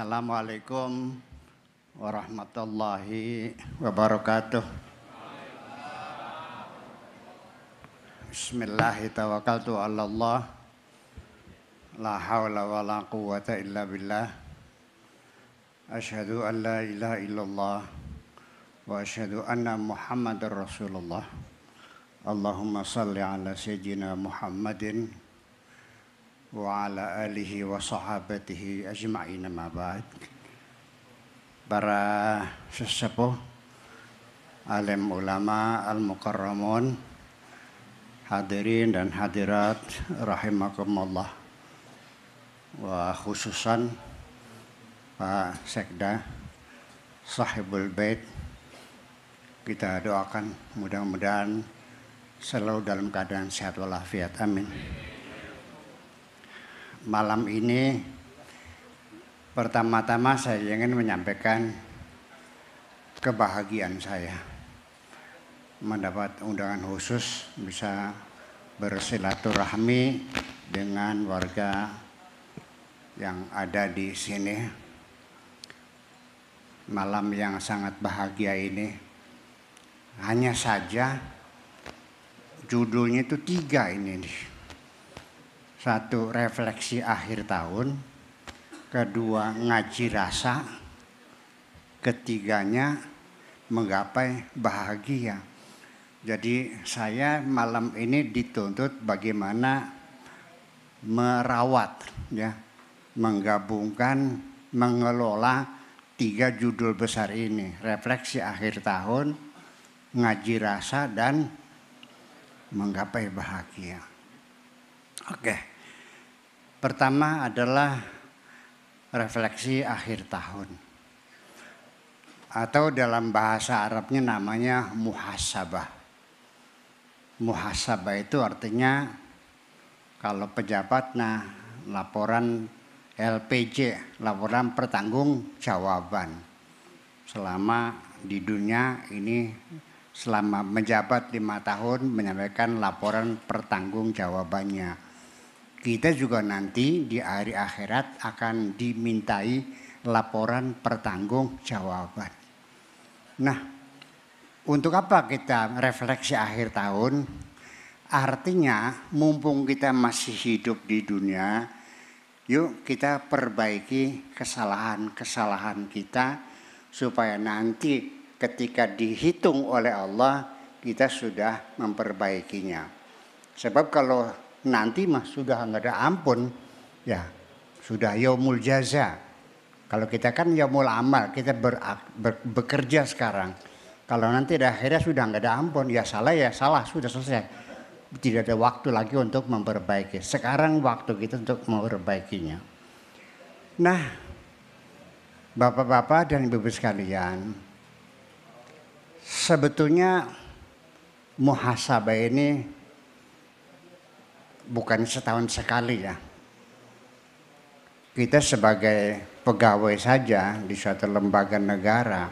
Assalamualaikum warahmatullahi wabarakatuh. Bismillahirrahmanirrahim. La hawla wa la quwwata illa billah. Asyhadu an la ilaha illallah wa asyhadu anna Muhammadar Rasulullah. Allahumma salli ala sayyidina Muhammadin wa ala alihi wa sahabatihi ajma'in, ma ba'd. Para sesepuh, alim ulama al-mukarramun, hadirin dan hadirat rahimakumullah, wa khususan Pak Sekda Sahibul Bait, kita doakan mudah-mudahan selalu dalam keadaan sehat walafiat, amin. Malam ini pertama-tama saya ingin menyampaikan kebahagiaan saya mendapat undangan khusus bisa bersilaturahmi dengan warga yang ada di sini. Malam yang sangat bahagia ini, hanya saja judulnya itu 3 ini nih. 1, refleksi akhir tahun. 2, ngaji rasa. 3, menggapai bahagia. Jadi saya malam ini dituntut bagaimana merawat, ya, menggabungkan, mengelola 3 judul besar ini. Refleksi akhir tahun, ngaji rasa, dan menggapai bahagia. Oke. Pertama adalah refleksi akhir tahun. Atau dalam bahasa Arabnya namanya muhasabah. Muhasabah itu artinya kalau pejabat, laporan LPJ, laporan pertanggungjawaban. Selama di dunia ini, selama menjabat 5 tahun menyampaikan laporan pertanggungjawabannya. Kita juga nanti di hari akhirat akan dimintai laporan pertanggungjawaban. Nah, untuk apa kita refleksi akhir tahun? Artinya mumpung kita masih hidup di dunia, yuk kita perbaiki kesalahan-kesalahan kita supaya nanti ketika dihitung oleh Allah kita sudah memperbaikinya. Sebab kalau nanti sudah nggak ada ampun, ya sudah yaumul jaza. Kalau kita kan yaumul amal, kita bekerja sekarang. Kalau nanti ada akhirnya sudah nggak ada ampun, ya salah, sudah selesai. Tidak ada waktu lagi untuk memperbaiki. Sekarang waktu kita untuk memperbaikinya. Nah, bapak-bapak dan ibu-ibu sekalian, sebetulnya muhasabah ini bukan setahun sekali, ya. Kita sebagai pegawai saja di suatu lembaga negara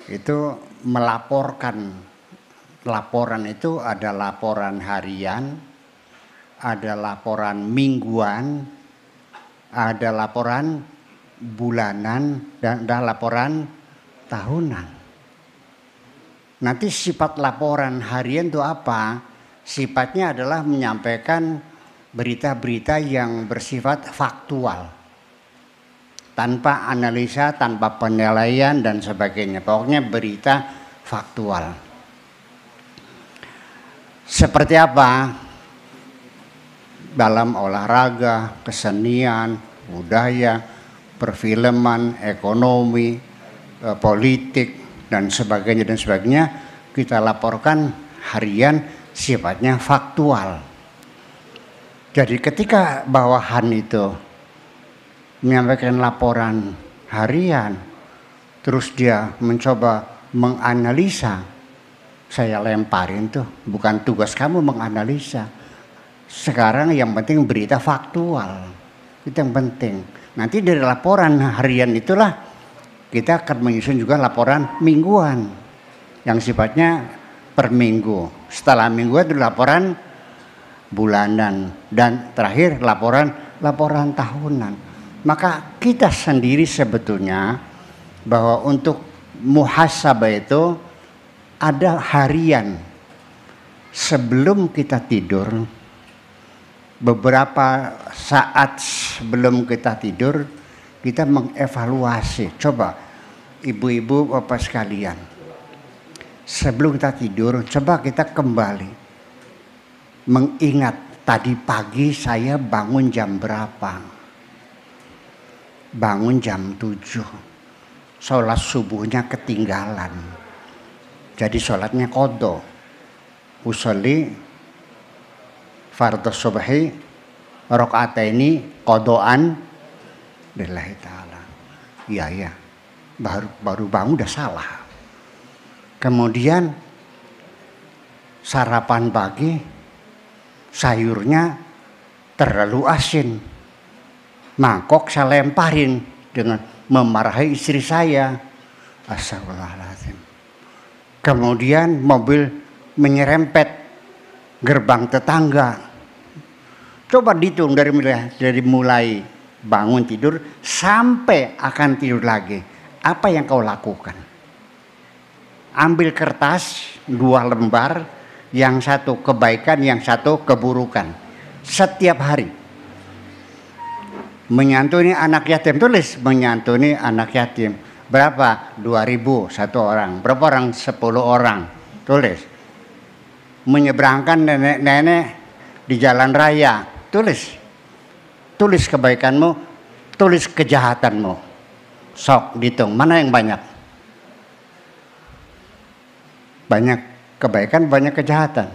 itu melaporkan. Laporan itu ada laporan harian, ada laporan mingguan, ada laporan bulanan, dan ada laporan tahunan. Nanti sifat laporan harian itu apa? Sifatnya adalah menyampaikan berita-berita yang bersifat faktual. Tanpa analisa, tanpa penilaian dan sebagainya. Pokoknya berita faktual. Seperti apa? Dalam olahraga, kesenian, budaya, perfilman, ekonomi, politik, dan sebagainya, kita laporkan harian sifatnya faktual. Jadi ketika bawahan itu menyampaikan laporan harian, terus dia mencoba menganalisa, saya lemparin tuh, bukan tugas kamu menganalisa. Sekarang yang penting berita faktual, itu yang penting. Nanti dari laporan harian itulah kita akan menyusun juga laporan mingguan yang sifatnya per minggu. Setelah mingguan itu laporan bulanan, dan terakhir laporan tahunan. Maka kita sendiri sebetulnya bahwa untuk muhasabah itu ada harian. Sebelum kita tidur, beberapa saat sebelum kita tidur, kita mengevaluasi. Coba ibu-ibu bapak sekalian, sebelum kita tidur, coba kita kembali mengingat tadi pagi saya bangun jam berapa. Bangun jam 7. Sholat subuhnya ketinggalan. Jadi sholatnya qadha. Usolli fardhu subhi rakaataini qadaan lillahi ta'ala. Iya. Baru bangun udah salah. Kemudian sarapan pagi sayurnya terlalu asin. Mangkok saya lemparin dengan memarahi istri saya. Astagfirullahaladzim. Kemudian mobil menyerempet gerbang tetangga. Coba dihitung dari mulai bangun tidur sampai akan tidur lagi. Apa yang kau lakukan? Ambil kertas 2 lembar, yang satu kebaikan, yang satu keburukan. Setiap hari. Menyantuni anak yatim, tulis menyantuni anak yatim. Berapa? 2.000 satu orang. Berapa orang? 10 orang. Tulis. Menyeberangkan nenek-nenek di jalan raya, tulis kebaikanmu, tulis kejahatanmu. Sok dihitung mana yang banyak. Banyak kebaikan, banyak kejahatan.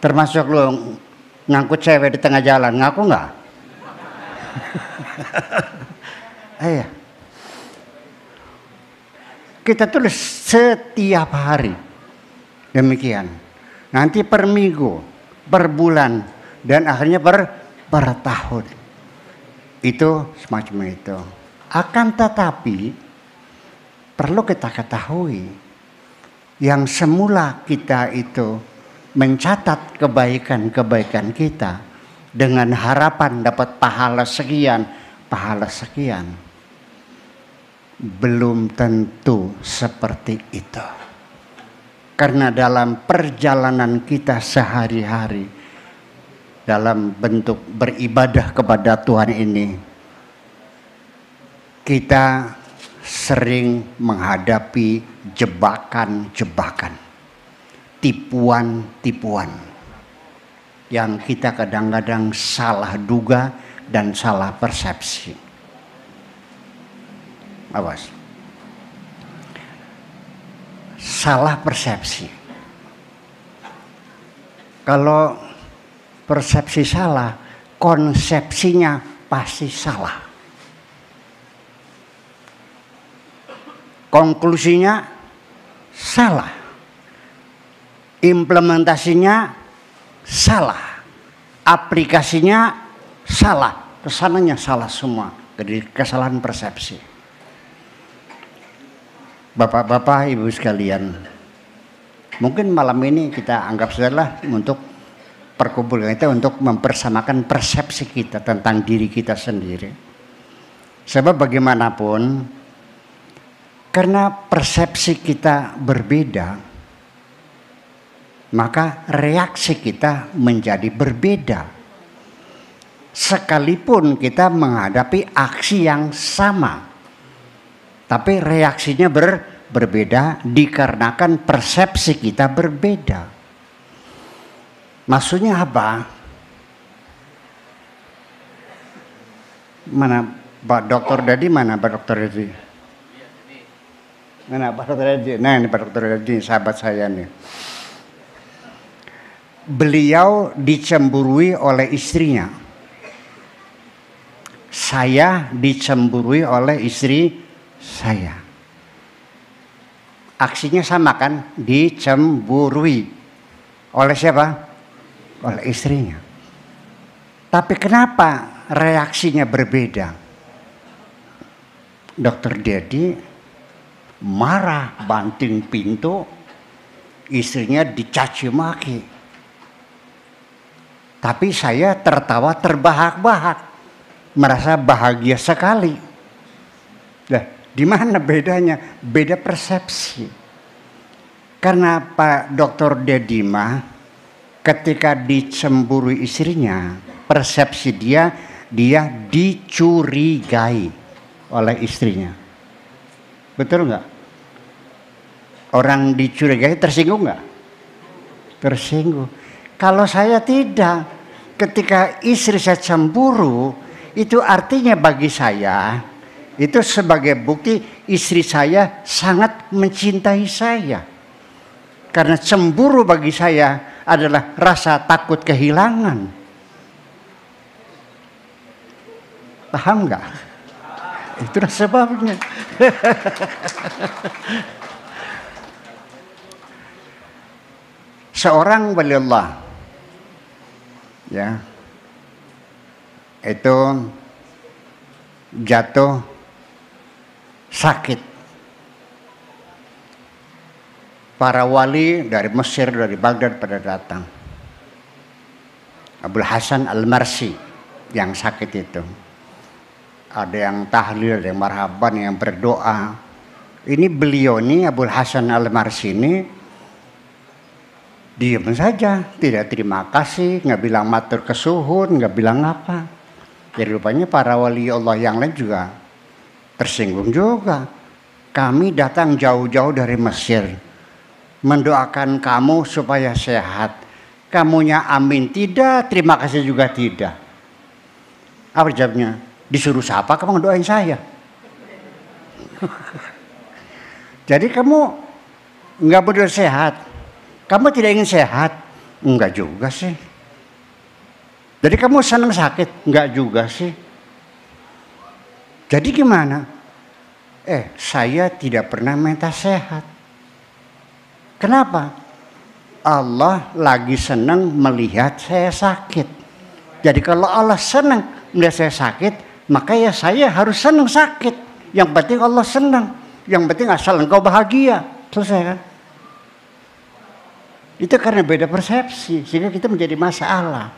Termasuk lu ngangkut cewek di tengah jalan, ngaku nggak? Iya. Kita tulis setiap hari. Demikian. Nanti per minggu, per bulan, dan akhirnya per tahun. Itu semacam itu. Akan tetapi perlu kita ketahui, yang semula kita itu mencatat kebaikan-kebaikan kita dengan harapan dapat pahala sekian, belum tentu seperti itu. Karena dalam perjalanan kita sehari-hari dalam bentuk beribadah kepada Tuhan ini, kita sering menghadapi jebakan-jebakan, tipuan-tipuan yang kita kadang-kadang salah duga dan salah persepsi. Awas. Salah persepsi. Kalau persepsi salah, konsepsinya pasti salah. Konklusinya salah. Implementasinya salah. Aplikasinya salah. Kesananya salah semua. Jadi kesalahan persepsi. Bapak-bapak, ibu sekalian, mungkin malam ini kita anggap sajalah untuk perkumpulan kita untuk mempersamakan persepsi kita tentang diri kita sendiri. Sebab bagaimanapun, karena persepsi kita berbeda, maka reaksi kita menjadi berbeda. Sekalipun kita menghadapi aksi yang sama, tapi reaksinya berbeda dikarenakan persepsi kita berbeda. Maksudnya apa? Mana Pak Dokter Dadi, mana Pak Dokter Dadi? Mana Pak Dokter Dadi? Nah ini Pak Dokter Dadi, sahabat saya nih. Beliau dicemburui oleh istrinya. Saya dicemburui oleh istri saya. Aksinya sama kan? Dicemburui. Oleh siapa? Oleh istrinya. Tapi kenapa reaksinya berbeda? Dokter Dedi marah, banting pintu, istrinya dicaci maki. Tapi saya tertawa terbahak-bahak. merasa bahagia sekali. Nah, di mana bedanya? Beda persepsi. Karena Pak Dr. Dedima ketika dicemburu istrinya, persepsi dia dicurigai oleh istrinya. Betul nggak? Orang dicurigai tersinggung nggak? Tersinggung. Kalau saya tidak, ketika istri saya cemburu, itu artinya bagi saya, itu sebagai bukti istri saya sangat mencintai saya. Karena cemburu bagi saya adalah rasa takut kehilangan. Paham nggak? Itulah sebabnya. Seorang wali Allah, ya, itu jatuh sakit. Para wali dari Mesir, dari Baghdad pada datang. Abul Hasan Al-Marsi yang sakit itu. Ada yang tahlil, ada yang marhaban, yang berdoa. Ini beliau nih, Abul Hasan Al-Marsi ini diam saja, tidak terima kasih, nggak bilang matur kesuhun, nggak bilang apa. Jadi rupanya para wali Allah yang lain juga tersinggung juga. Kami datang jauh-jauh dari Mesir, mendoakan kamu supaya sehat. Kamunya amin tidak, terima kasih juga tidak. Apa jawabnya? Disuruh siapa kamu ngedoain saya? Jadi kamu nggak berdoa sehat, kamu tidak ingin sehat? Enggak juga sih. Jadi kamu senang sakit? Enggak juga sih. Jadi gimana? Saya tidak pernah minta sehat. Kenapa? Allah lagi senang melihat saya sakit. Jadi kalau Allah senang melihat saya sakit, maka ya saya harus senang sakit. Yang penting Allah senang. Yang penting asal engkau bahagia. Selesai kan? Itu karena beda persepsi. Sehingga kita menjadi masalah.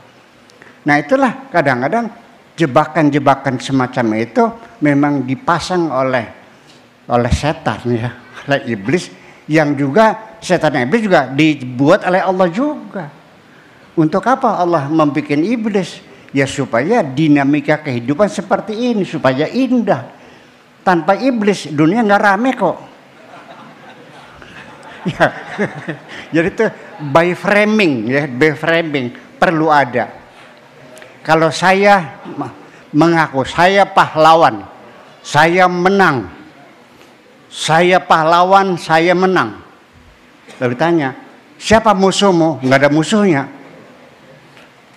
Nah itulah kadang-kadang jebakan-jebakan semacam itu memang dipasang oleh setan ya. Oleh iblis. Yang juga setan iblis juga dibuat oleh Allah juga. Untuk apa Allah membuat iblis? Ya supaya dinamika kehidupan seperti ini, supaya indah. Tanpa iblis dunia nggak rame kok. Ya, jadi itu by framing ya, by framing perlu ada. Kalau saya mengaku saya pahlawan, saya menang, saya pahlawan, saya menang. Lalu tanya, siapa musuhmu? Nggak ada musuhnya.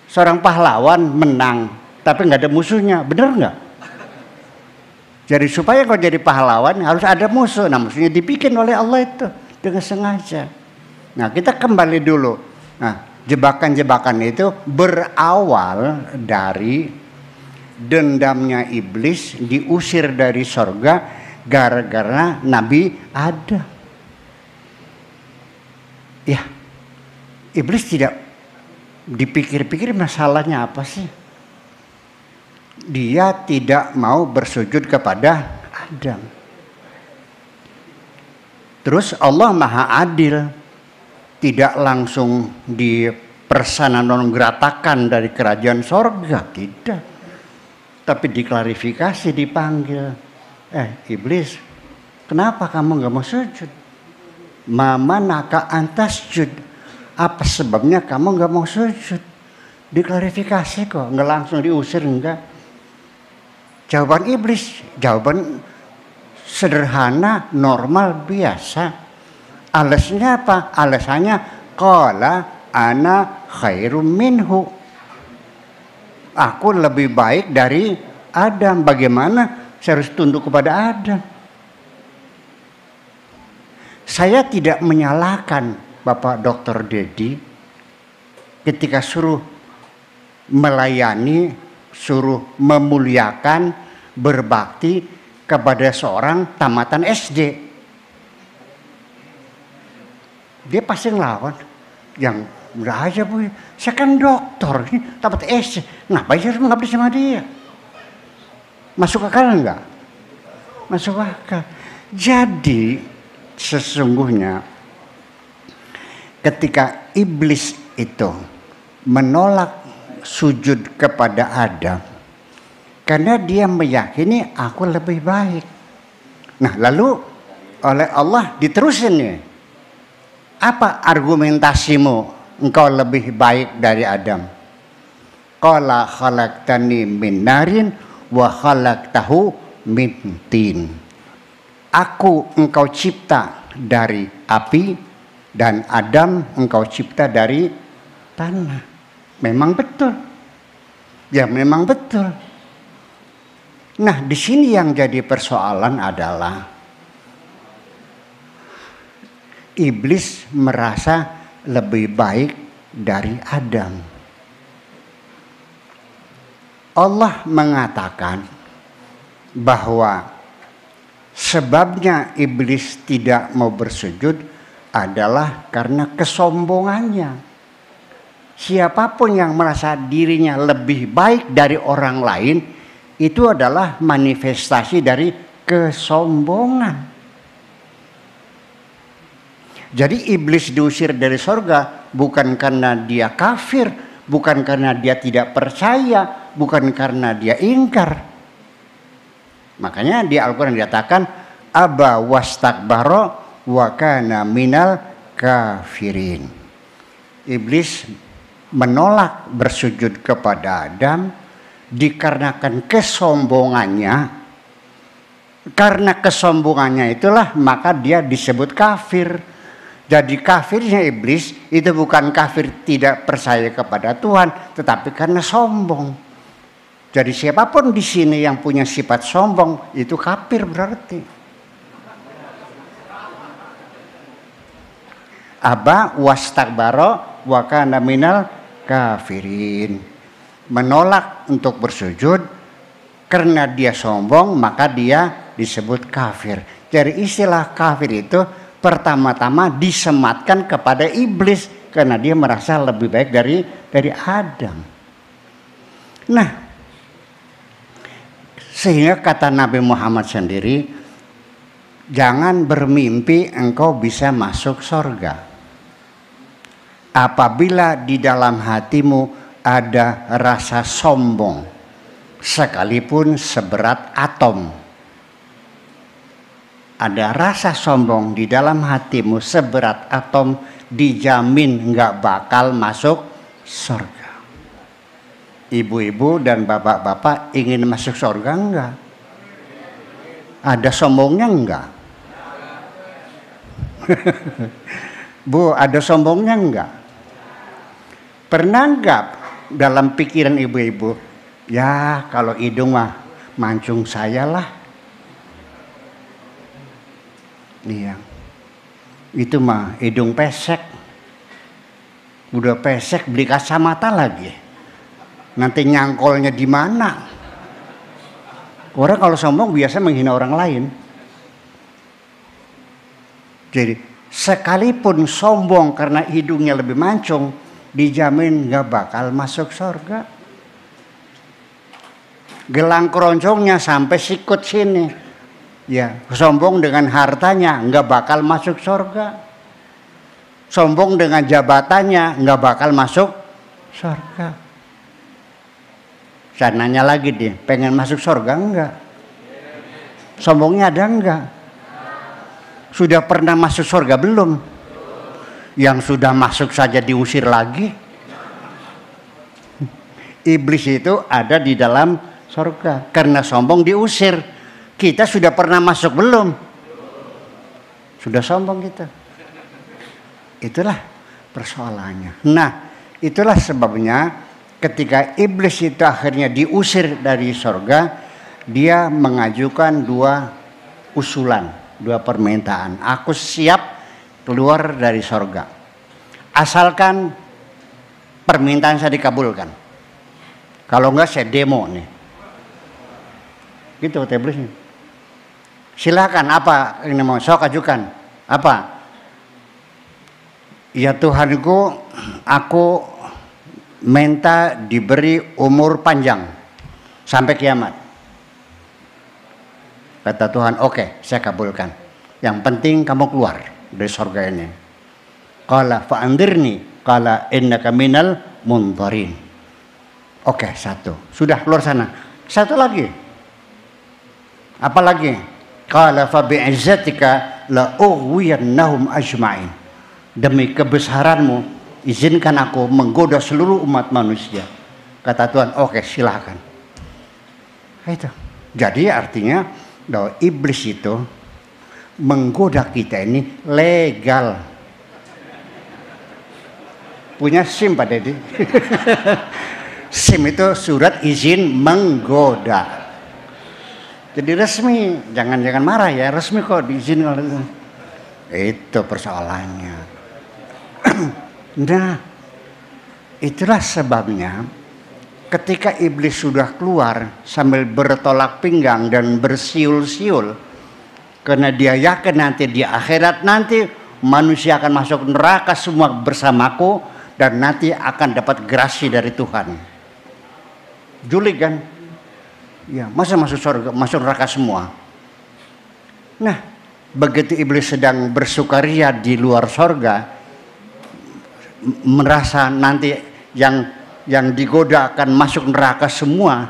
Seorang pahlawan menang, tapi nggak ada musuhnya, benar nggak? Jadi supaya kau jadi pahlawan harus ada musuh. Nah musuhnya dibikin oleh Allah itu dengan sengaja. Nah kita kembali dulu. Nah jebakan-jebakan itu berawal dari dendamnya iblis diusir dari sorga gara-gara Nabi Adam. Ya, iblis tidak dipikir-pikir masalahnya apa sih? Dia tidak mau bersujud kepada Adam. Terus Allah Maha Adil, tidak langsung dipersona non gratakan dari kerajaan sorga, tidak. Tapi diklarifikasi, dipanggil. Iblis, kenapa kamu nggak mau sujud? Mama naka antas sujud. Apa sebabnya kamu nggak mau sujud? Diklarifikasi kok, nggak langsung diusir, enggak. Jawaban iblis, jawaban sederhana, normal, biasa. Alasannya apa? Alasannya qala ana khairum minhu. Aku lebih baik dari Adam. Bagaimana saya harus tunduk kepada Adam? Saya tidak menyalahkan Bapak Dr. Dedi ketika suruh melayani, suruh memuliakan, berbakti kepada seorang tamatan SD. Dia pasti ngelawan. Yang udah aja Bu, saya kan dokter, ini tamat SD, ngapain saya harus mengabdi sama dia? Masuk akal enggak? Masuk akal. Jadi sesungguhnya ketika iblis itu menolak sujud kepada Adam karena dia meyakini aku lebih baik. Nah, lalu oleh Allah diterusin nih. Apa argumentasimu engkau lebih baik dari Adam? Qala khalaqtani min narin wa khalaqtahu min tin. Aku engkau cipta dari api dan Adam engkau cipta dari tanah. Memang betul. Ya, memang betul. Nah, di sini yang jadi persoalan adalah iblis merasa lebih baik dari Adam. Allah mengatakan bahwa sebabnya iblis tidak mau bersujud adalah karena kesombongannya. Siapapun yang merasa dirinya lebih baik dari orang lain, itu adalah manifestasi dari kesombongan. Jadi iblis diusir dari sorga bukan karena dia kafir, bukan karena dia tidak percaya, bukan karena dia ingkar. Makanya di Al-Quran dikatakan aba wastakbara wa kana minal kafirin. Iblis menolak bersujud kepada Adam dikarenakan kesombongannya. Karena kesombongannya itulah maka dia disebut kafir. Jadi kafirnya iblis itu bukan kafir tidak percaya kepada Tuhan, tetapi karena sombong. Jadi siapapun di sini yang punya sifat sombong itu kafir berarti. Aba wastakbara wa kana minal kafirin. Menolak untuk bersujud karena dia sombong maka dia disebut kafir. Jadi istilah kafir itu pertama-tama disematkan kepada iblis karena dia merasa lebih baik dari Adam. Nah, sehingga kata Nabi Muhammad sendiri, jangan bermimpi engkau bisa masuk surga apabila di dalam hatimu ada rasa sombong sekalipun seberat atom. Ada rasa sombong di dalam hatimu seberat atom, dijamin nggak bakal masuk surga. Ibu-ibu dan bapak-bapak ingin masuk surga enggak? Ada sombongnya enggak? Bu, ada sombongnya enggak? Pernah enggak dalam pikiran ibu-ibu, ya kalau hidung mah mancung saya lah. Iya, itu mah hidung pesek. Udah pesek beli kacamata lagi. Nanti nyangkolnya di mana? Orang kalau sombong biasa menghina orang lain. Jadi sekalipun sombong karena hidungnya lebih mancung, dijamin gak bakal masuk surga. Gelang keroncongnya sampai sikut sini. Ya, sombong dengan hartanya nggak bakal masuk surga. Sombong dengan jabatannya nggak bakal masuk surga. Saya nanya lagi deh, pengen masuk surga enggak? Sombongnya ada enggak? Sudah pernah masuk surga belum? Yang sudah masuk saja diusir lagi. Iblis itu ada di dalam surga karena sombong diusir. Kita sudah pernah masuk belum? Sudah sombong kita. Itulah persoalannya. Nah, itulah sebabnya ketika iblis itu akhirnya diusir dari surga, dia mengajukan dua usulan, dua permintaan. Aku siap keluar dari surga, asalkan permintaan saya dikabulkan. Kalau enggak saya demo nih. Gitu kata iblisnya. Silakan, apa ini mau sok ajukan? Apa? Ya Tuhanku, aku minta diberi umur panjang sampai kiamat. Kata Tuhan, oke, saya kabulkan. Yang penting kamu keluar dari surga ini. Qala fa'andirni qala innaka minal munzarin. Oke, satu. Sudah keluar sana. Satu lagi. Apa lagi? Qala fa bi'izzatika la ughwiyannahum ajma'in. Demi kebesaranmu, izinkan aku menggoda seluruh umat manusia. Kata Tuhan, oke, silakan. Itu. Jadi artinya bahwa iblis itu menggoda kita ini legal. Punya SIM Pak Dedi. SIM itu surat izin menggoda. Jadi resmi, jangan marah ya, resmi kok diizinkan. Itu persoalannya. Nah, itulah sebabnya ketika iblis sudah keluar sambil bertolak pinggang dan bersiul-siul, karena dia yakin nanti di akhirat nanti manusia akan masuk neraka semua bersamaku dan nanti akan dapat grasi dari Tuhan. Julik kan? Ya, masa masuk surga, masuk neraka semua. Nah, begitu iblis sedang bersukaria di luar surga, merasa nanti yang digoda akan masuk neraka semua.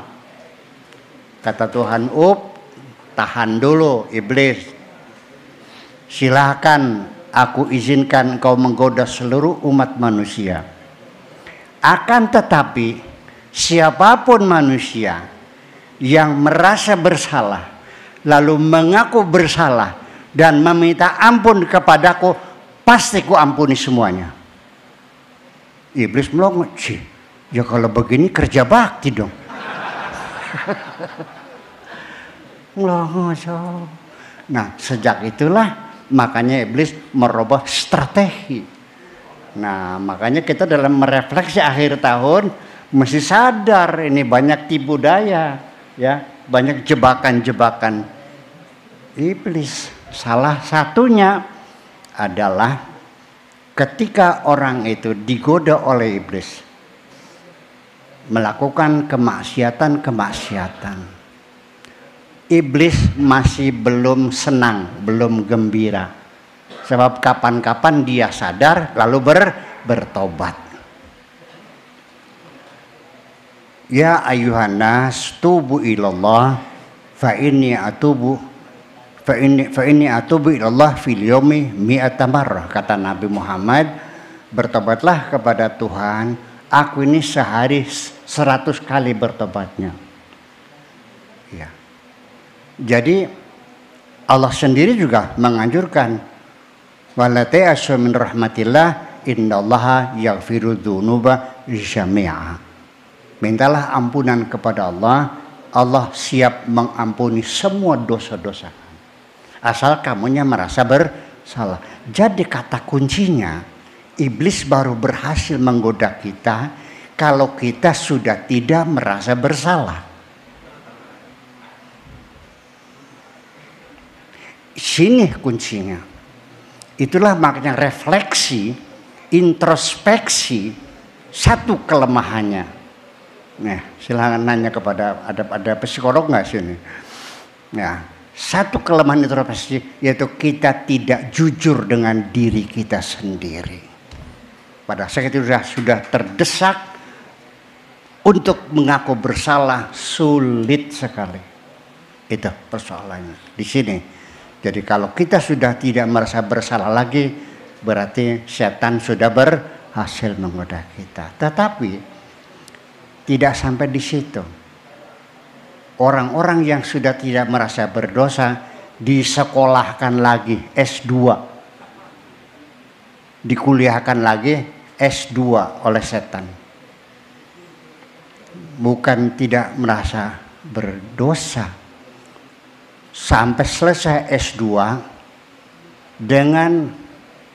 Kata Tuhan, tahan dulu iblis. Silakan aku izinkan engkau menggoda seluruh umat manusia. Akan tetapi siapapun manusia yang merasa bersalah lalu mengaku bersalah dan meminta ampun kepadaku, pasti ku ampuni semuanya. Iblis melongo, ya kalau begini kerja bakti dong. Nah, sejak itulah makanya iblis merubah strategi. Nah, makanya kita dalam merefleksi akhir tahun mesti sadar ini banyak tipu daya, ya, banyak jebakan-jebakan iblis. Salah satunya adalah ketika orang itu digoda oleh iblis melakukan kemaksiatan, iblis masih belum senang, belum gembira. Sebab kapan-kapan dia sadar lalu bertobat. Ya ayuhan nas tubu ilallah fa inni atubu ilallah fil yaumi mi'ata marrah. Kata Nabi Muhammad, bertobatlah kepada Tuhan, aku ini sehari 100 kali bertobatnya. Ya. Jadi Allah sendiri juga menganjurkan, wala ta'assu min rahmatillah innallaha yaghfiru dzunuba jami'a. Mintalah ampunan kepada Allah, Allah siap mengampuni semua dosa-dosa. Asal kamunya merasa bersalah. Jadi kata kuncinya, iblis baru berhasil menggoda kita kalau kita sudah tidak merasa bersalah. Sini kuncinya. Itulah makanya refleksi, introspeksi, satu kelemahannya. Nah, silahkan nanya kepada ada psikolog nggak sini? Nah, satu kelemahan introspeksi yaitu kita tidak jujur dengan diri kita sendiri. Pada saat itu sudah terdesak untuk mengaku bersalah, sulit sekali. Itu persoalannya di sini. Jadi kalau kita sudah tidak merasa bersalah lagi, berarti setan sudah berhasil menggoda kita. Tetapi tidak sampai di situ. Orang-orang yang sudah tidak merasa berdosa disekolahkan lagi S2. Dikuliahkan lagi S2 oleh setan. Bukan tidak merasa berdosa. Sampai selesai S2 dengan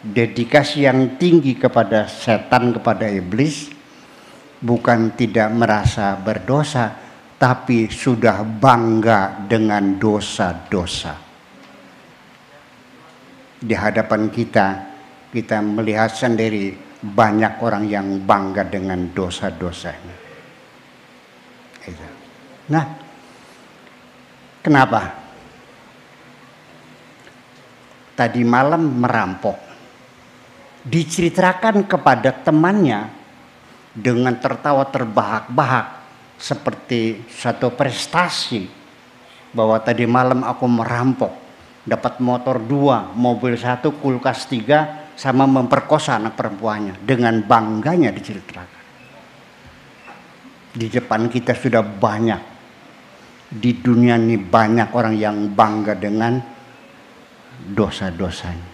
dedikasi yang tinggi kepada setan, kepada iblis, bukan tidak merasa berdosa, tapi sudah bangga dengan dosa-dosa. Di hadapan kita melihat sendiri banyak orang yang bangga dengan dosa-dosanya. Nah, kenapa? tadi malam merampok. Diceritakan kepada temannya dengan tertawa terbahak-bahak seperti suatu prestasi bahwa tadi malam aku merampok, dapat motor 2, mobil 1, kulkas 3, sama memperkosa anak perempuannya. Dengan bangganya diceritakan. Di depan kita sudah banyak, di dunia ini banyak orang yang bangga dengan dosa-dosanya.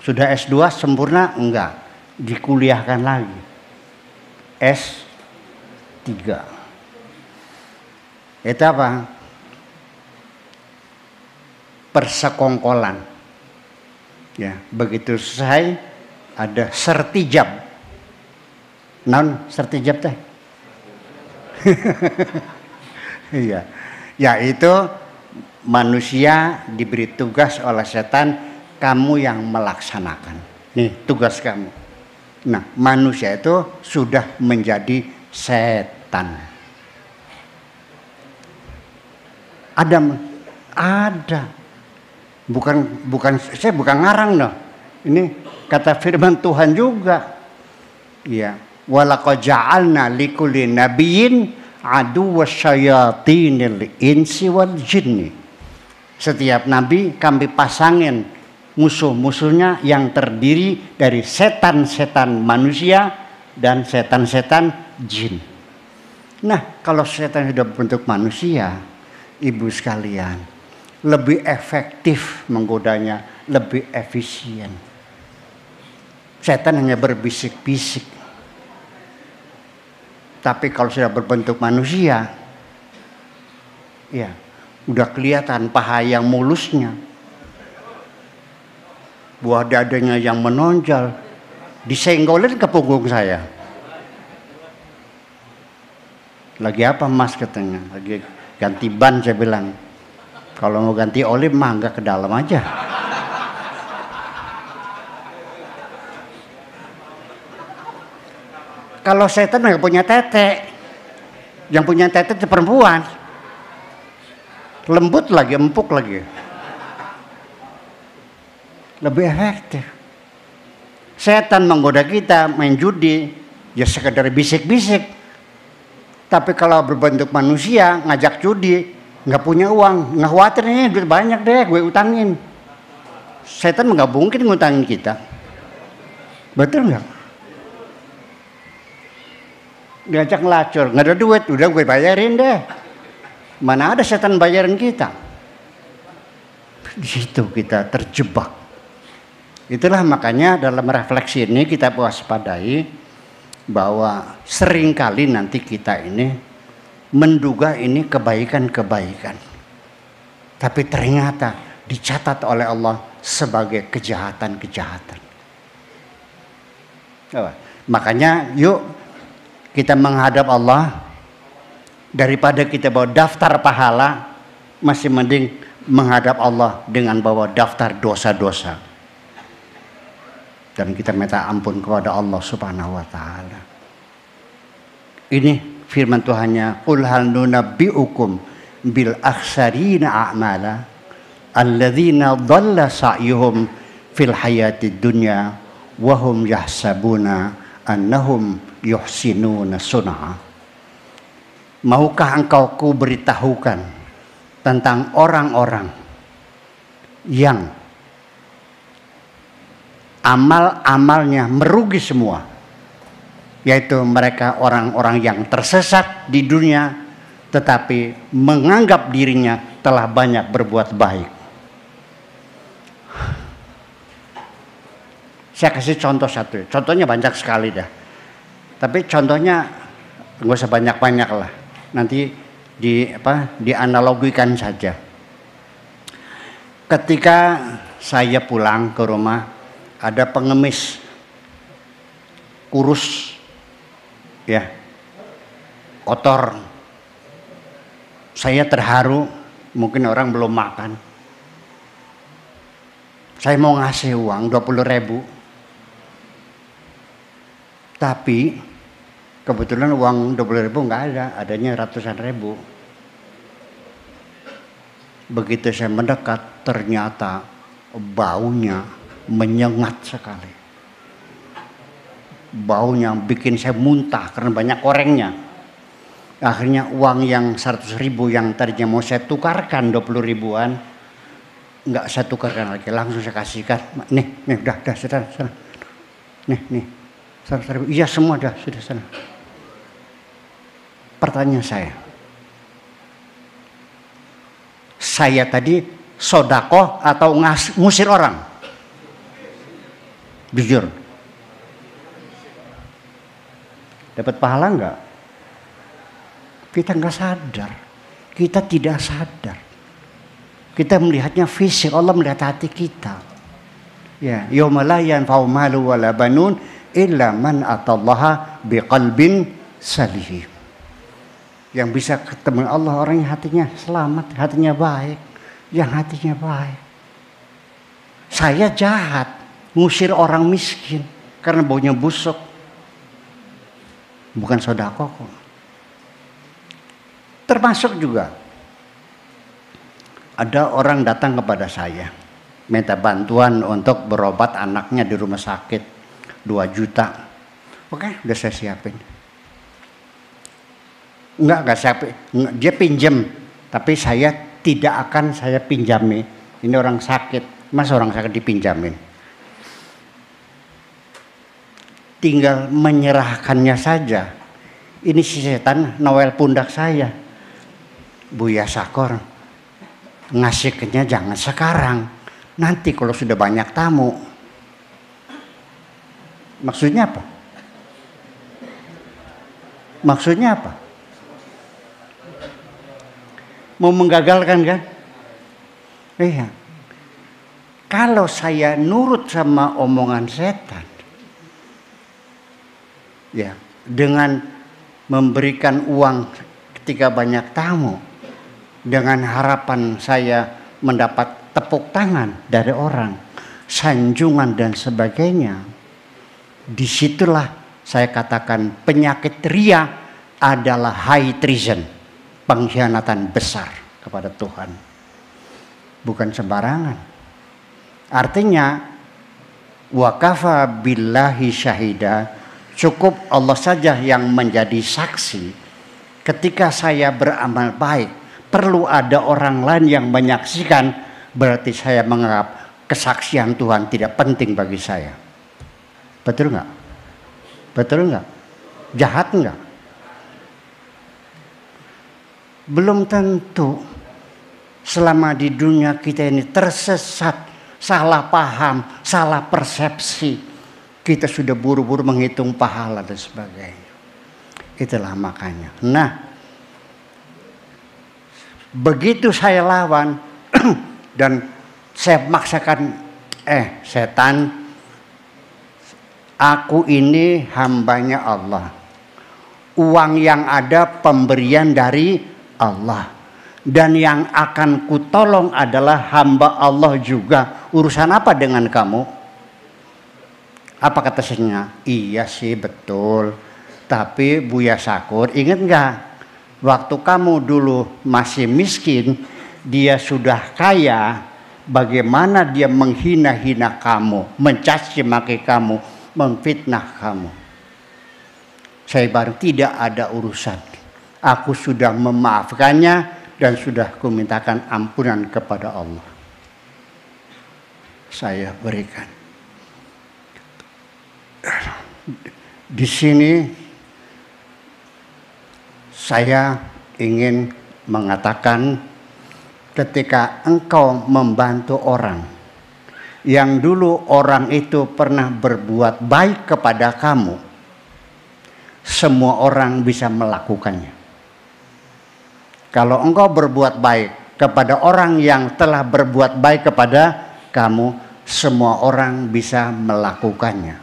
Sudah S2 sempurna? Enggak, dikuliahkan lagi. S3. Itu apa? Persekongkolan. Ya, begitu selesai ada sertijab. Non sertijab teh. Iya. Yaitu manusia diberi tugas oleh setan, kamu yang melaksanakan. Nih tugas kamu. Nah, manusia itu sudah menjadi setan. Ada. Bukan saya bukan ngarang loh. Ini kata firman Tuhan juga. Ya, walaqad ja'alna likulli nabiyyin aduwwa syayatinil insi wal jinni. Setiap nabi kami pasangin musuh-musuhnya yang terdiri dari setan-setan manusia dan setan-setan jin. Nah, kalau setan sudah berbentuk manusia, ibu sekalian, lebih efektif menggodanya, lebih efisien. Setan hanya berbisik-bisik. Tapi kalau sudah berbentuk manusia, ya, udah kelihatan paha yang mulusnya, buah dadanya yang menonjol, disenggolin ke punggung saya. Lagi apa mas katanya? Lagi ganti ban, saya bilang. Kalau mau ganti oli mah enggak ke dalam aja. Kalau setan nggak punya tete, yang punya tete itu perempuan, lembut lagi, empuk lagi, lebih efektif. Setan menggoda kita main judi, ya sekedar bisik-bisik. Tapi kalau berbentuk manusia ngajak judi, nggak punya uang, nggak khawatir nih duit banyak deh, gue utangin. Setan nggak mungkin ngutangin kita, betul nggak? Diajak ngelacur, nggak ada duit, udah gue bayarin deh. Mana ada setan bayarin kita? Di situ kita terjebak. Itulah makanya dalam refleksi ini kita waspadai bahwa seringkali nanti kita ini menduga ini kebaikan-kebaikan, tapi ternyata dicatat oleh Allah sebagai kejahatan-kejahatan. Makanya yuk kita menghadap Allah, daripada kita bawa daftar pahala, masih mending menghadap Allah dengan bawa daftar dosa-dosa. Dan kita minta ampun kepada Allah Subhanahu wa taala. Ini firman Tuhannya, qul hal nunabbiukum bil akhsarina a'mala alladzina dhalla sa'yuhum fil hayatid dunya wa hum yahsabuna annahum yuhsinuna sun'a. Maukah engkau ku beritahukan tentang orang-orang yang amal-amalnya merugi semua, yaitu mereka orang-orang yang tersesat di dunia tetapi menganggap dirinya telah banyak berbuat baik. Saya kasih contoh satu, contohnya banyak sekali dah. Tapi contohnya nggak usah banyak-banyak lah. Nanti dianalogikan saja. Ketika saya pulang ke rumah, ada pengemis kurus, ya, kotor. Saya terharu, mungkin orang belum makan. Saya mau ngasih uang 20.000. Tapi kebetulan uang 20.000 nggak ada, adanya ratusan ribu. Begitu saya mendekat, ternyata baunya menyengat sekali. Baunya bikin saya muntah karena banyak korengnya. Akhirnya uang yang 100.000 yang tadinya mau saya tukarkan 20 ribuan, nggak saya tukarkan lagi, langsung saya kasihkan. Nih udah sudah. Nih 100.000. Iya semua sudah sana. Pertanyaan saya tadi sodakoh atau ngusir orang? Jujur. Dapat pahala enggak? Kita enggak sadar. Kita tidak sadar. Kita melihatnya fisik, Allah melihat hati kita. Ya, yauma la yanfa'u malu wala banun illa man atallaha biqalbin salim. Yang bisa ketemu Allah orang yang hatinya selamat, hatinya baik, yang hatinya baik. Saya jahat, ngusir orang miskin karena baunya busuk. Bukan sedekah kok. Termasuk juga ada orang datang kepada saya minta bantuan untuk berobat anaknya di rumah sakit 2 juta. Oke, udah saya siapin. Enggak siapin. Dia pinjam, tapi saya tidak akan saya pinjami. Ini orang sakit, masa orang sakit dipinjamin? Tinggal menyerahkannya saja. Ini si setan Noel pundak saya. Buya Sakor, ngasihnya jangan sekarang. Nanti kalau sudah banyak tamu. Maksudnya apa? Maksudnya apa? Mau menggagalkan kan? Iya. Kalau saya nurut sama omongan setan, ya, dengan memberikan uang ketika banyak tamu, dengan harapan saya mendapat tepuk tangan dari orang, sanjungan dan sebagainya, disitulah saya katakan penyakit ria adalah high treason, pengkhianatan besar kepada Tuhan, bukan sembarangan. Artinya wakafa billahi syahida, cukup Allah saja yang menjadi saksi. Ketika saya beramal baik, perlu ada orang lain yang menyaksikan, berarti saya menganggap kesaksian Tuhan tidak penting bagi saya. Betul nggak? Betul nggak? Jahat nggak? Belum tentu. Selama di dunia kita ini tersesat, salah paham, salah persepsi, kita sudah buru-buru menghitung pahala dan sebagainya. Itulah makanya. Nah, begitu saya lawan dan saya maksakan, setan, aku ini hambanya Allah. Uang yang ada pemberian dari Allah. Dan yang akan kutolong adalah hamba Allah juga. Urusan apa dengan kamu? Apa kata saya? Iya sih betul. Tapi Buya Sakur, ingat nggak? Waktu kamu dulu masih miskin, dia sudah kaya. Bagaimana dia menghina-hina kamu, mencaci maki kamu, memfitnah kamu. Saya bilang tidak ada urusan. Aku sudah memaafkannya dan sudah kumintakan ampunan kepada Allah. Saya berikan. Di sini saya ingin mengatakan, ketika engkau membantu orang yang dulu orang itu pernah berbuat baik kepada kamu, semua orang bisa melakukannya. Kalau engkau berbuat baik kepada orang yang telah berbuat baik kepada kamu, semua orang bisa melakukannya.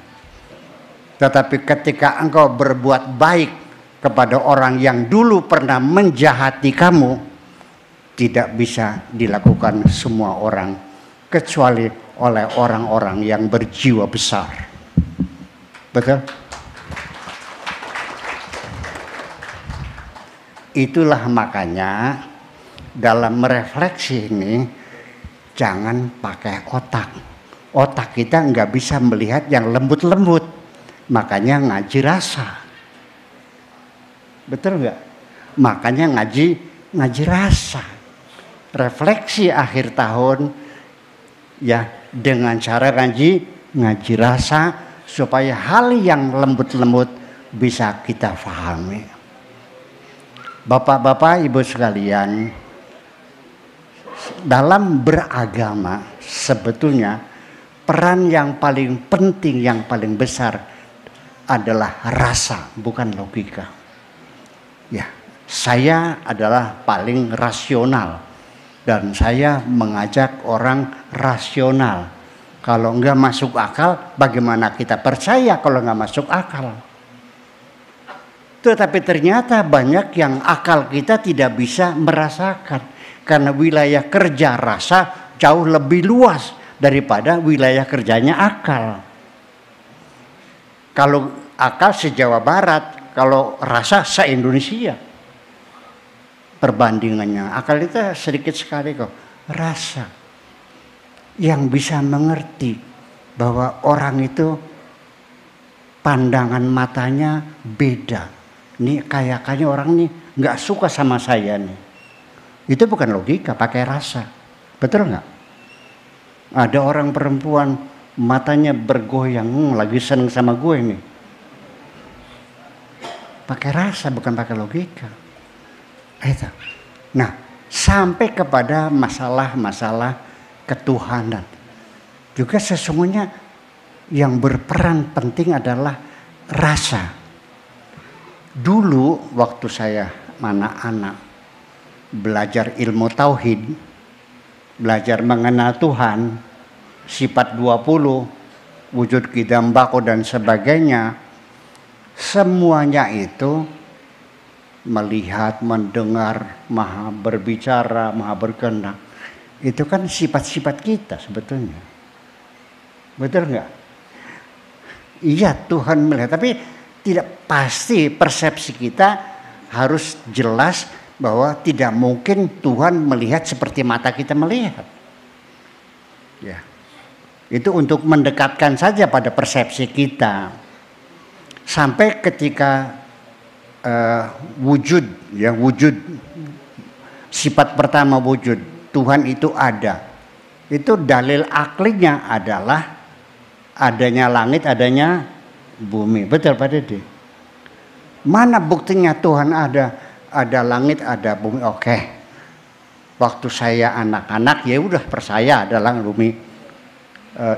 Tetapi ketika engkau berbuat baik kepada orang yang dulu pernah menjahati kamu, tidak bisa dilakukan semua orang, kecuali oleh orang-orang yang berjiwa besar. Betul? Itulah makanya dalam merefleksi ini jangan pakai otak. Otak kita nggak bisa melihat yang lembut-lembut. Makanya ngaji rasa. Betul nggak? Makanya ngaji rasa. Refleksi akhir tahun ya dengan cara ngaji rasa supaya hal yang lembut-lembut bisa kita pahami. Bapak-bapak, ibu sekalian, dalam beragama sebetulnya peran yang paling penting, yang paling besar adalah rasa, bukan logika. Ya, saya adalah paling rasional dan saya mengajak orang rasional. Kalau enggak masuk akal, bagaimana kita percaya kalau enggak masuk akal? Tetapi ternyata banyak yang akal kita tidak bisa merasakan. Karena wilayah kerja rasa jauh lebih luas daripada wilayah kerjanya akal. Kalau akal se-Jawa Barat, kalau rasa se-Indonesia. Perbandingannya, akal itu sedikit sekali kok. Rasa yang bisa mengerti bahwa orang itu pandangan matanya beda. Nih kayaknya orang nih nggak suka sama saya nih. Itu bukan logika, pakai rasa. Betul nggak? Ada orang perempuan matanya bergoyang, lagi seneng sama gue nih. Pakai rasa, bukan pakai logika. Itu. Nah, sampai kepada masalah-masalah ketuhanan. Juga sesungguhnya yang berperan penting adalah rasa. Dulu waktu saya anak-anak belajar ilmu tauhid, belajar mengenal Tuhan, sifat 20, wujud qidam baqo dan sebagainya, semuanya itu melihat, mendengar, maha berbicara, maha berkehendak. Itu kan sifat-sifat kita sebetulnya. Betul nggak? Iya, Tuhan melihat, tapi tidak pasti persepsi kita harus jelas bahwa tidak mungkin Tuhan melihat seperti mata kita melihat. Ya. Itu untuk mendekatkan saja pada persepsi kita. Sampai ketika wujud sifat pertama wujud, Tuhan itu ada. Itu dalil aklinya adalah adanya langit, adanya bumi. Betul Pak Dede? Mana buktinya Tuhan ada? Ada langit, ada bumi. Oke. Waktu saya anak-anak ya udah percaya ada langit bumi.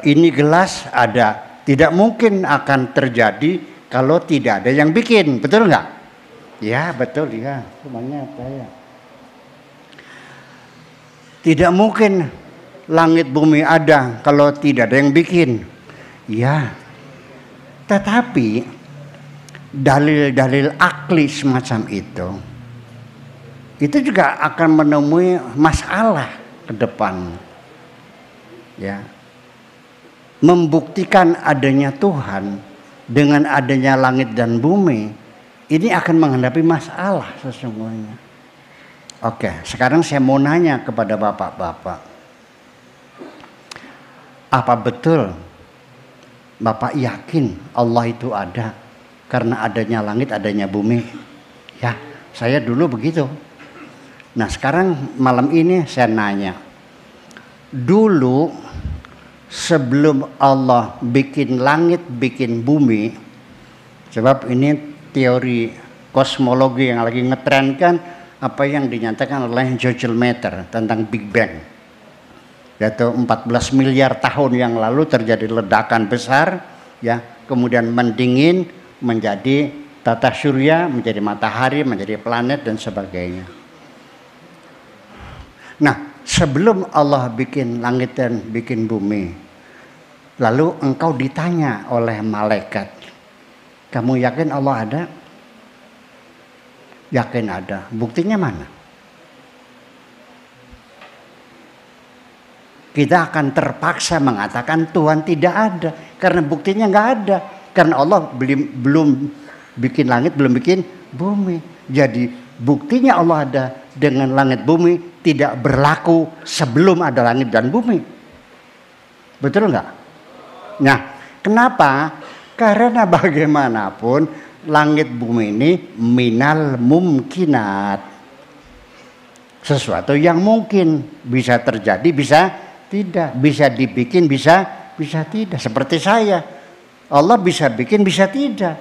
Ini gelas ada. Tidak mungkin akan terjadi kalau tidak ada yang bikin. Betul nggak? Ya betul ya. Semuanya saya. Tidak mungkin langit bumi ada kalau tidak ada yang bikin. Ya. Tetapi dalil-dalil akli semacam itu juga akan menemui masalah ke depan. Ya. Membuktikan adanya Tuhan dengan adanya langit dan bumi, ini akan menghadapi masalah sesungguhnya. Oke, sekarang saya mau nanya kepada bapak-bapak. Apa betul Bapak yakin Allah itu ada karena adanya langit, adanya bumi? Ya, saya dulu begitu. Nah sekarang malam ini saya nanya. Dulu sebelum Allah bikin langit, bikin bumi, sebab ini teori kosmologi yang lagi ngetren kan, apa yang dinyatakan oleh George Lemaitre tentang Big Bang. Yaitu 14 miliar tahun yang lalu terjadi ledakan besar, ya, kemudian mendingin menjadi tata surya, menjadi matahari, menjadi planet dan sebagainya. Nah, sebelum Allah bikin langit dan bikin bumi, lalu engkau ditanya oleh malaikat, kamu yakin Allah ada? Yakin ada. Buktinya mana? Kita akan terpaksa mengatakan Tuhan tidak ada karena buktinya nggak ada, karena Allah belum bikin langit, belum bikin bumi. Jadi buktinya Allah ada dengan langit bumi tidak berlaku sebelum ada langit dan bumi. Betul nggak? Nah, kenapa? Karena bagaimanapun langit bumi ini minal mumkinat. Sesuatu yang mungkin, bisa terjadi, bisa tidak, bisa dibikin, bisa tidak. Seperti saya, Allah bisa bikin, bisa tidak.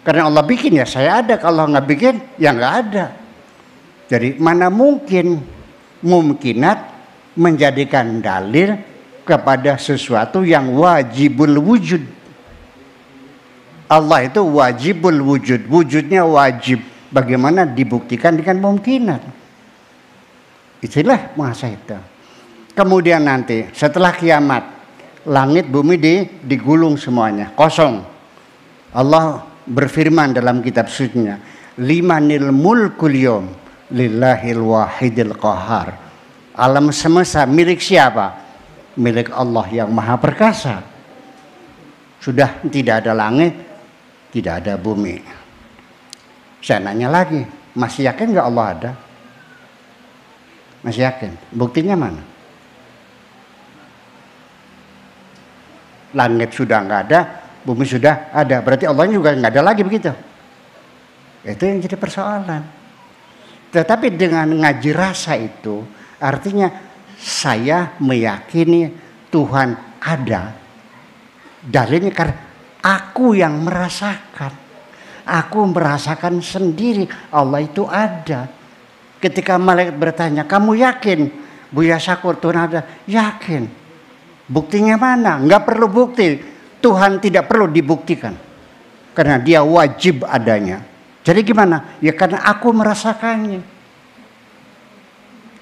Karena Allah bikin ya saya ada, kalau nggak bikin ya nggak ada. Jadi mana mungkin mumkinat menjadikan dalil kepada sesuatu yang wajibul wujud. Allah itu wajibul wujud, wujudnya wajib. Bagaimana dibuktikan dengan mumkinat? Itulah masa itu. Kemudian nanti setelah kiamat, langit bumi digulung semuanya, kosong. Allah berfirman dalam kitab sucinya, limanil mulkul yawm lillahil wahidil qahar. Alam semesta milik siapa? Milik Allah yang maha perkasa. Sudah tidak ada langit, tidak ada bumi. Saya nanya lagi, masih yakin nggak Allah ada? Masih yakin? Buktinya mana? Langit sudah nggak ada, bumi sudah ada. Berarti Allah juga nggak ada lagi begitu. Itu yang jadi persoalan. Tetapi dengan ngaji rasa itu, artinya saya meyakini Tuhan ada. Dalilnya karena aku yang merasakan. Aku merasakan sendiri Allah itu ada. Ketika malaikat bertanya, kamu yakin Buya Syakur Tuhan ada? Yakin. Buktinya mana? Nggak perlu bukti. Tuhan tidak perlu dibuktikan. Karena dia wajib adanya. Jadi gimana? Ya karena aku merasakannya.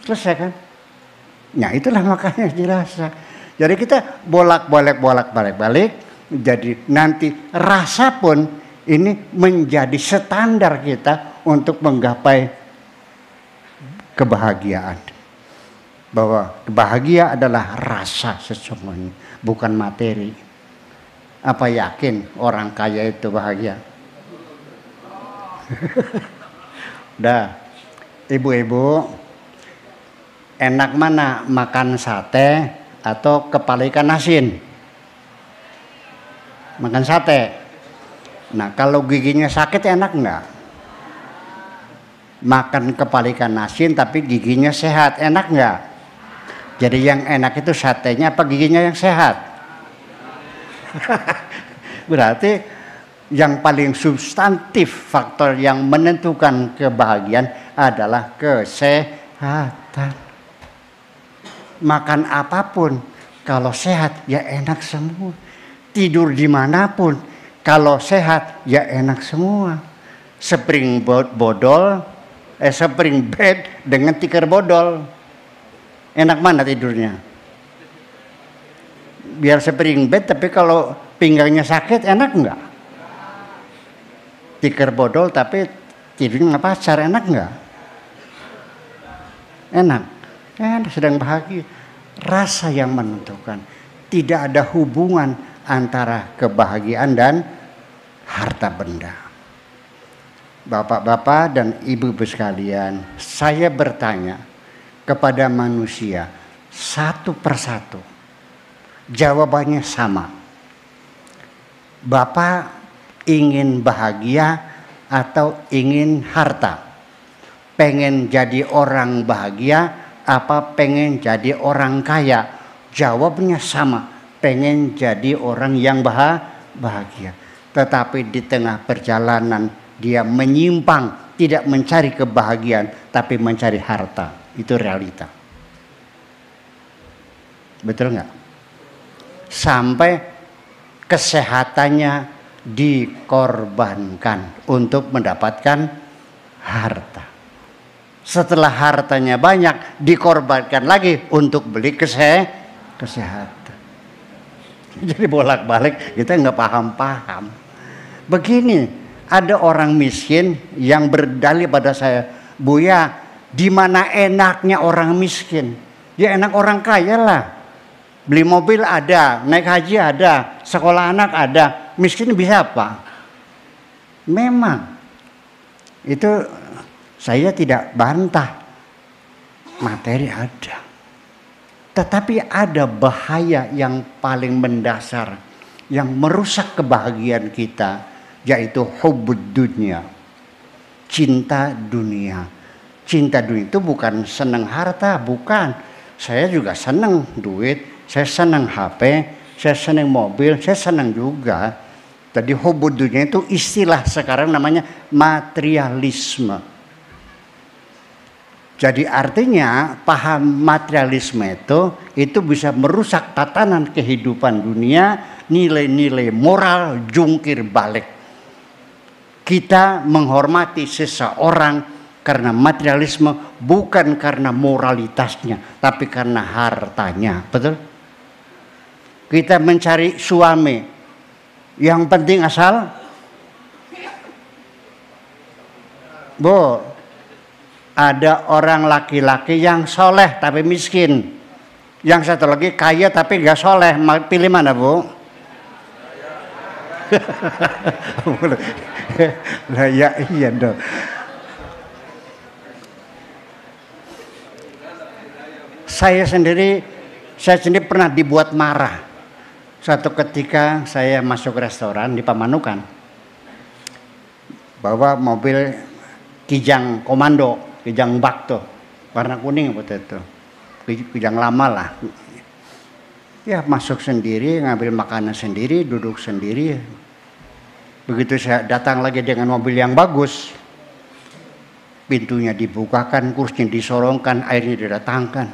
Selesai kan? Nah itulah makanya dirasa. Jadi kita bolak-balik. Jadi nanti rasa pun ini menjadi standar kita untuk menggapai kebahagiaan. Bahwa bahagia adalah rasa sesungguhnya, bukan materi. Apa yakin orang kaya itu bahagia? Dah, ibu-ibu, enak mana makan sate atau kepala ikan asin? Makan sate. Nah, kalau giginya sakit enak enggak? Makan kepala ikan asin tapi giginya sehat, enak enggak? Jadi yang enak itu satenya apa giginya yang sehat? Berarti yang paling substantif faktor yang menentukan kebahagiaan adalah kesehatan. Makan apapun kalau sehat ya enak semua. Tidur dimanapun kalau sehat ya enak semua. Spring bed dengan tikar bodol. Enak mana tidurnya? Biar spring bed tapi kalau pinggangnya sakit enak enggak? Tikar bodol tapi tidurnya nggak pacar, enak enggak? Enak. Sedang bahagia. Rasa yang menentukan. Tidak ada hubungan antara kebahagiaan dan harta benda. Bapak-bapak dan ibu-ibu sekalian, saya bertanya kepada manusia satu persatu. Jawabannya sama. Bapak ingin bahagia atau ingin harta? Pengen jadi orang bahagia apa pengen jadi orang kaya? Jawabnya sama. Pengen jadi orang yang bahagia. Tetapi di tengah perjalanan dia menyimpang, tidak mencari kebahagiaan, tapi mencari harta. Itu realita. Betul nggak? Sampai kesehatannya dikorbankan untuk mendapatkan harta. Setelah hartanya banyak, dikorbankan lagi untuk beli kesehatan. Jadi bolak-balik kita nggak paham-paham. Begini, ada orang miskin yang berdalih pada saya, Buya, di mana enaknya orang miskin? Ya enak orang kaya lah. Beli mobil ada, naik haji ada, sekolah anak ada. Miskin bisa apa? Memang itu Saya tidak bantah, materi ada. Tetapi ada bahaya yang paling mendasar, yang merusak kebahagiaan kita, yaitu hubbud dunya, cinta dunia. Cinta dunia itu bukan senang harta, bukan. Saya juga senang duit, saya senang HP, saya senang mobil, saya senang juga. Tadi hubbud dunya itu istilah sekarang namanya materialisme. Jadi artinya paham materialisme itu bisa merusak tatanan kehidupan dunia, nilai-nilai moral jungkir balik. Kita menghormati seseorang karena materialisme, bukan karena moralitasnya, tapi karena hartanya. Betul? Kita mencari suami, yang penting asal ada orang laki-laki yang soleh tapi miskin, yang satu lagi kaya tapi gak soleh, pilih mana Bu? Lah ya iya dong. Saya sendiri pernah dibuat marah. Suatu ketika saya masuk restoran di Pamanukan, bawa mobil Kijang Komando, Kijang bak tuh, warna kuning waktu itu, Kijang lama lah. Ya masuk sendiri, ngambil makanan sendiri, duduk sendiri. Begitu saya datang lagi dengan mobil yang bagus, pintunya dibukakan, kursinya disorongkan, airnya didatangkan.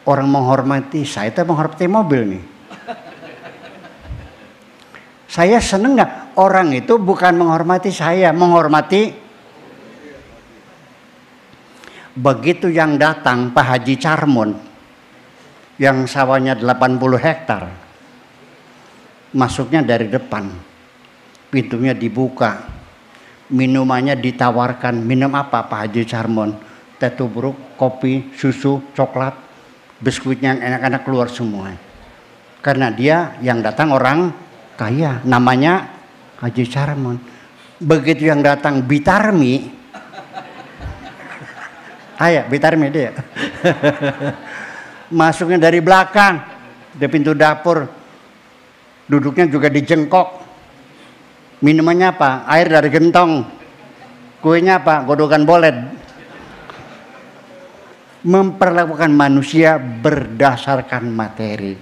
Orang menghormati, saya tuh menghormati mobil nih. Saya seneng nggak? Orang itu bukan menghormati saya, menghormati. Begitu yang datang Pak Haji Carmon, yang sawahnya 80 hektar, masuknya dari depan, pintunya dibuka, minumannya ditawarkan. Minum apa Pak Haji Carmon? Teh tubruk, kopi, susu, coklat, biskuitnya yang enak-enak keluar semua. Karena dia yang datang orang kaya, namanya Haji Carmon. Begitu yang datang Bitarmi, Bitarmi dia. Masuknya dari belakang, di pintu dapur, duduknya juga dijengkok. Minumannya apa? Air dari gentong. Kuenya apa? Godokan bolet. Memperlakukan manusia berdasarkan materi.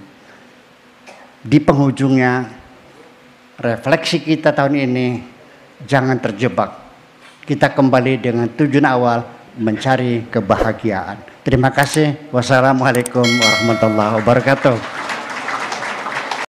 Di penghujungnya, refleksi kita tahun ini, jangan terjebak. Kita kembali dengan tujuan awal, mencari kebahagiaan. Terima kasih. Wassalamualaikum warahmatullahi wabarakatuh.